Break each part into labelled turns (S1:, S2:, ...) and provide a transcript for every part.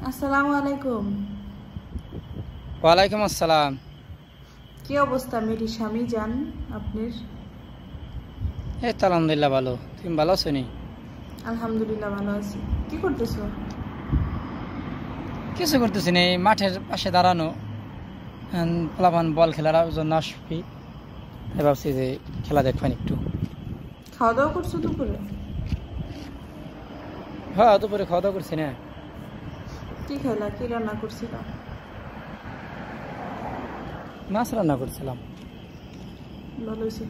S1: আসসালামু আলাইকুম।
S2: ওয়ালাইকুম আসসালাম।
S1: কি অবস্থা মেরি স্বামী জান আপনার?
S2: এই তো আলহামদুলিল্লাহ ভালো। তুমি ভালো আছো নি?
S1: আলহামদুলিল্লাহ ভালো আছি। কি করতেছো?
S2: কিছু করতেছি না, এই মাঠের পাশে দাঁড়ানো, পোলাপান বল খেলার জন্য আসবি, ভাবছি যে খেলা দেখবেন একটু।
S1: খাওয়া দাওয়া করছো দুপুরে?
S2: হ্যাঁ, দুপুরে খাওয়া দাওয়া করছি না।
S1: কি খেলা, কি রান্না করছিলা?
S2: মাছ রান্না করছিলাম।
S1: ভালো হয়েছে।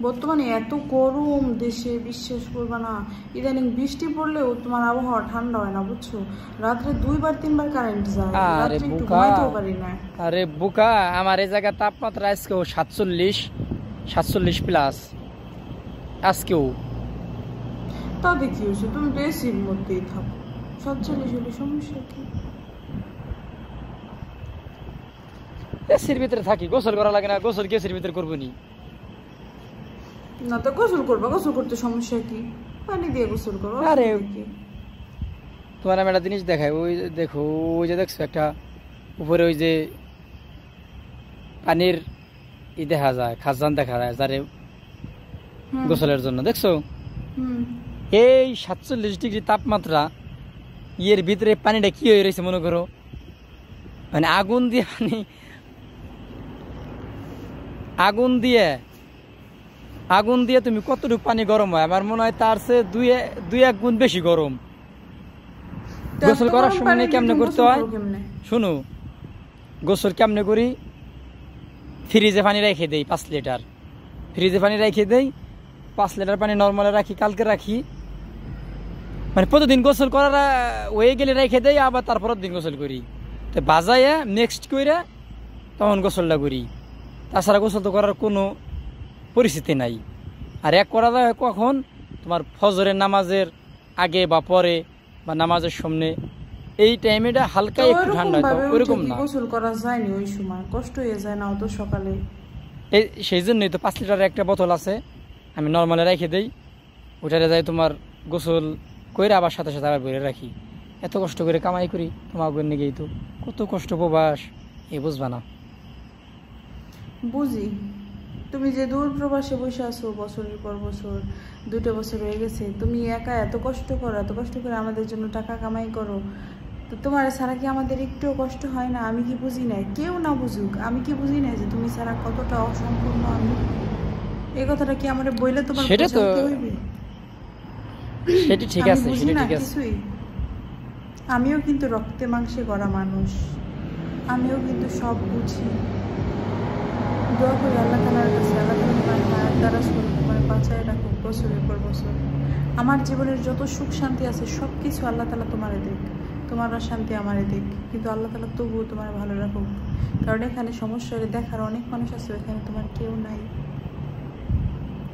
S1: বর্তমানে এত গরম দেশে, বিশ্বাস করবা না। ইদানিং বৃষ্টি পড়লেও তোমার আবহাওয়া ঠান্ডা হয় না, বুঝছো? রাত্রে 2-3 বার কারেন্ট যায়,
S2: আরে
S1: রাত্রে একটু
S2: বুকা,
S1: ঘুমাইতেও পারি না।
S2: আরে বুকা, আমার এই জায়গায় তাপমাত্রা আজকেও 47 প্লাস আজকেও।
S1: তাতে কি হয়েছে, তুমি তো এসির মধ্যেই থাকো। 47 হলে সমস্যা কি?
S2: এসির ভিতরে থাকি, গোসল করা লাগে না? গোসল কি এসির ভিতরে করবো নি?
S1: না তো গোসল করবা, গোসল করতে সমস্যা কি? পানি দিয়ে গোসল করো।
S2: আরে তোমার আমি একটা জিনিস দেখাই, ওই দেখো, ওই যে দেখছো একটা উপরে ওই যে পানির দেখা যায়, খাজান দেখা যায় যারে গোসলের জন্য, দেখছো? এই 47 ডিগ্রি তাপমাত্রা, এর ভিতরে পানিটা কি হয়ে রয়েছে মনে করো, মানে আগুন দিয়ে, মানে আগুন দিয়ে তুমি কতটুকু পানি গরম হয়, আমার মনে হয় তার চেয়ে দুই এক গুণ বেশি গরম। গোসল করার সময় কেমনে করতে হয় শুনো, গোসল কেমনে করি, ফ্রিজে পানি রেখে দেই 5 লিটার, ফ্রিজে পানি রেখে দেই 5 লিটার পানি নর্মালে রাখি, কালকে রাখি, মানে প্রতিদিন গোসল করার হয়ে গেলে রেখে দেই, আবার তারপরের দিন গোসল করি, তো বাজাইয়া নেক্সট কইরা তখন গোসলটা করি। তাছাড়া গোসল তো করার কোনো পরিস্থিতি নাই। আর এক করা যায় কখন, তোমার ফজরের নামাজের আগে বা পরে, বা নামাজের সামনে, এই টাইমেটা হালকা একটু ঠান্ডা হয়, ওইরকম না।
S1: গোসল করা যায়নি ওই সময়, কষ্ট হয়ে যায় না অত সকালে?
S2: এই সেই জন্যই তো 5 লিটারের একটা বোতল আছে, আমি নর্মালে রেখে দেই, ওটারে যাই তোমার গোসল করে আবার সাথে সাথে আবার বইরে রাখি। এত কষ্ট করে কামাই করি তোমার জন্য, গিয়ে তো কত কষ্ট প্রবাস, এ বুঝবা না।
S1: বুঝি, তুমি যে দূর প্রবাসে বসে আছো বছরের পর বছর, 2টা বছর হয়ে গেছে, তুমি একা এত কষ্ট করে আমাদের জন্য টাকা কামাই করো, তো তোমার ছাড়া কি আমাদের একটুও কষ্ট হয় না? আমি কি বুঝি না? কেউ না বুঝুক, আমি কি বুঝি না যে তুমি ছাড়া কতটা অসম্পূর্ণ আমি? এই কথাটা কি আমার বইলে তোমার বোঝাতে হইবে?
S2: সেটা ঠিক আছে, সেটা ঠিক আছে।
S1: কিছুই, আমিও কিন্তু রক্তে মাংসে গড়া মানুষ, আমিও কিন্তু সব বুঝি। দোয়া করি আল্লাহ তাআলার কাছে, আল্লাহ তাআলা তোমার মায়ের দ্বারা তোমার বাঁচায় রাখুক বছরের পর বছর। আমার জীবনের যত সুখ শান্তি আছে সব কিছু আল্লাহ তাআলা তোমারে দেখ, তোমারও শান্তি আমারে দেখ, কিন্তু আল্লাহ তাআলা তবুও তোমার ভালো রাখুক। কারণ এখানে সমস্যা হলে দেখার অনেক মানুষ আছে, এখানে তোমার কেউ নাই।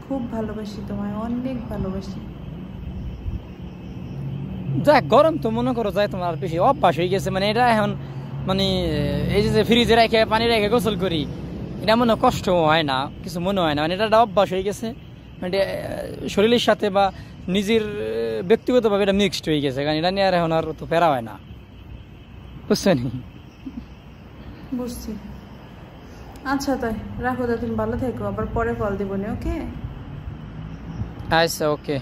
S1: খুব ভালোবাসি তোমায়, অনেক ভালোবাসি।
S2: যাক, গরম তো মনে করো যায় তোমার বেশি অভ্যাস হয়ে গেছে, মানে এটা এখন, মানে এই যে ফ্রিজে রেখে পানি রেখে গোসল করি, এটা মনে কষ্ট হয় না, কিছু মনে হয় না, মানে এটা অভ্যাস হয়ে গেছে, মানে শরীরের সাথে বা নিজের ব্যক্তিগতভাবে এটা মিক্সড হয়ে গেছে, কারণ এটা নিয়ে আর এখন আর তো প্যারা হয় না, বুঝছো নি?
S1: বুঝছি। আচ্ছা তাই রাখো, তুমি ভালো থেকো, আবার পরে কল দেবো না, ওকে?
S2: আচ্ছা, ওকে।